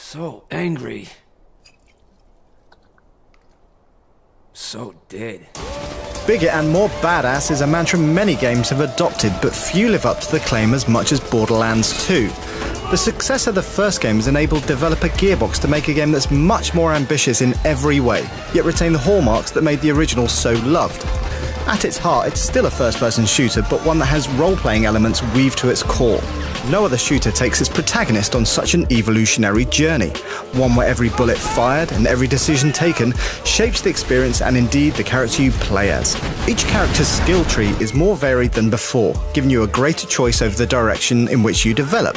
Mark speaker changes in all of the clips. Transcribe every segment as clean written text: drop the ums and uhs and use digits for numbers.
Speaker 1: So angry. So dead.
Speaker 2: Bigger and more badass is a mantra many games have adopted, but few live up to the claim as much as Borderlands 2. The success of the first game has enabled developer Gearbox to make a game that's much more ambitious in every way, yet retain the hallmarks that made the original so loved. At its heart, it's still a first-person shooter, but one that has role-playing elements weaved to its core. No other shooter takes its protagonist on such an evolutionary journey, one where every bullet fired and every decision taken shapes the experience and indeed the character you play as. Each character's skill tree is more varied than before, giving you a greater choice over the direction in which you develop.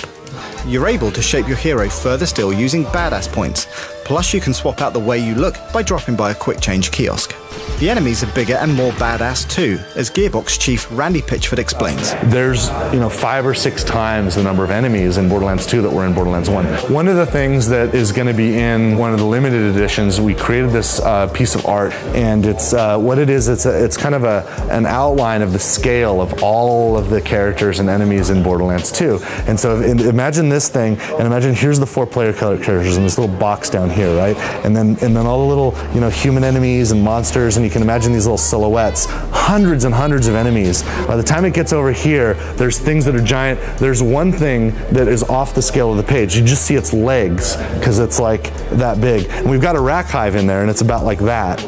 Speaker 2: You're able to shape your hero further still using badass points, plus you can swap out the way you look by dropping by a quick change kiosk. The enemies are bigger and more badass too, as Gearbox chief Randy Pitchford explains.
Speaker 3: There's, 5 or 6 times the number of enemies in Borderlands 2 that were in Borderlands 1. One of the things that is going to be in one of the limited editions, we created this piece of art, and it's what it is. It's kind of an outline of the scale of all of the characters and enemies in Borderlands 2. And so imagine this thing, and imagine here's the 4 player characters in this little box down here, right? And then all the little human enemies and monsters, and you can imagine these little silhouettes, hundreds and hundreds of enemies. By the time it gets over here, there's things that are giant. There's one thing that is off the scale of the page. You just see its legs because it's like that big. And we've got a rack hive in there, and it's about like that.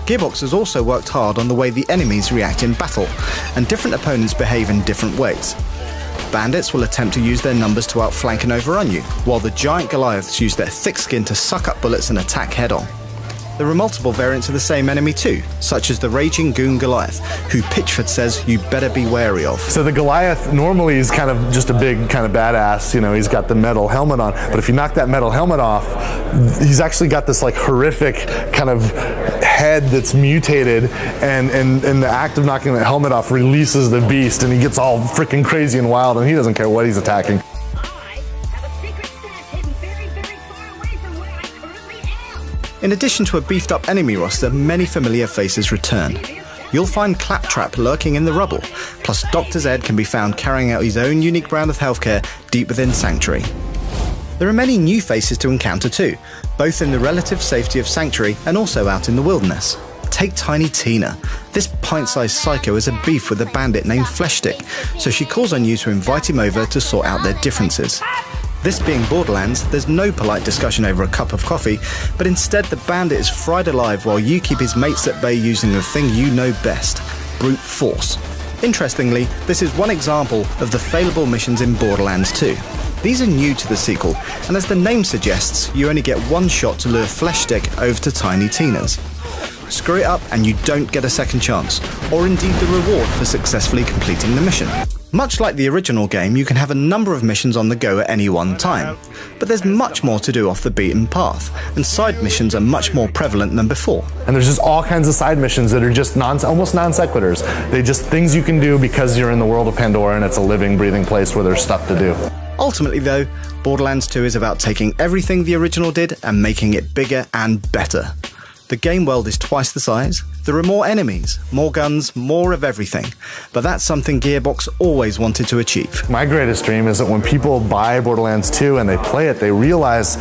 Speaker 2: Gearbox has also worked hard on the way the enemies react in battle, and different opponents behave in different ways. Bandits will attempt to use their numbers to outflank and overrun you, while the giant Goliaths use their thick skin to suck up bullets and attack head-on. There are multiple variants of the same enemy too, such as the Raging Goon Goliath, who Pitchford says you better be wary of.
Speaker 3: So the Goliath normally is kind of just a big kind of badass, he's got the metal helmet on, but if you knock that metal helmet off, he's actually got this like horrific kind of head that's mutated, and the act of knocking the helmet off releases the beast, and he gets all freaking crazy and wild, and he doesn't care what he's attacking.
Speaker 2: In addition to a beefed up enemy roster, many familiar faces return. You'll find Claptrap lurking in the rubble, plus Dr. Zed can be found carrying out his own unique brand of healthcare deep within Sanctuary. There are many new faces to encounter too, both in the relative safety of Sanctuary and also out in the wilderness. Take Tiny Tina. This pint-sized psycho has a beef with a bandit named Fleshstick, so she calls on you to invite him over to sort out their differences. This being Borderlands, there's no polite discussion over a cup of coffee, but instead the bandit is fried alive while you keep his mates at bay using the thing you know best, brute force. Interestingly, this is one example of the failable missions in Borderlands 2. These are new to the sequel, and as the name suggests, you only get one shot to lure Fleshstick over to Tiny Tina's. Screw it up and you don't get a second chance, or indeed the reward for successfully completing the mission. Much like the original game, you can have a number of missions on the go at any one time, but there's much more to do off the beaten path, and side missions are much more prevalent than before.
Speaker 3: And there's just all kinds of side missions that are just almost non sequiturs. They're just things you can do because you're in the world of Pandora and it's a living, breathing place where there's stuff to do.
Speaker 2: Ultimately though, Borderlands 2 is about taking everything the original did and making it bigger and better. The game world is twice the size, there are more enemies, more guns, more of everything, but that's something Gearbox always wanted to achieve.
Speaker 3: My greatest dream is that when people buy Borderlands 2 and they play it, they realize,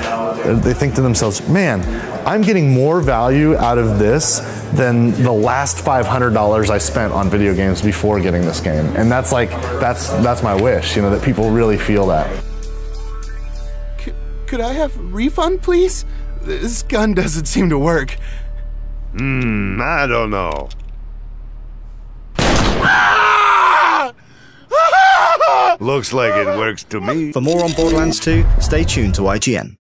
Speaker 3: they think to themselves, man, I'm getting more value out of this than the last $500 I spent on video games before getting this game. And that's my wish, that people really feel that.
Speaker 4: Could I have a refund, please? This gun doesn't seem to work.
Speaker 5: I don't know. Looks like it works to me.
Speaker 2: For more on Borderlands 2, stay tuned to IGN.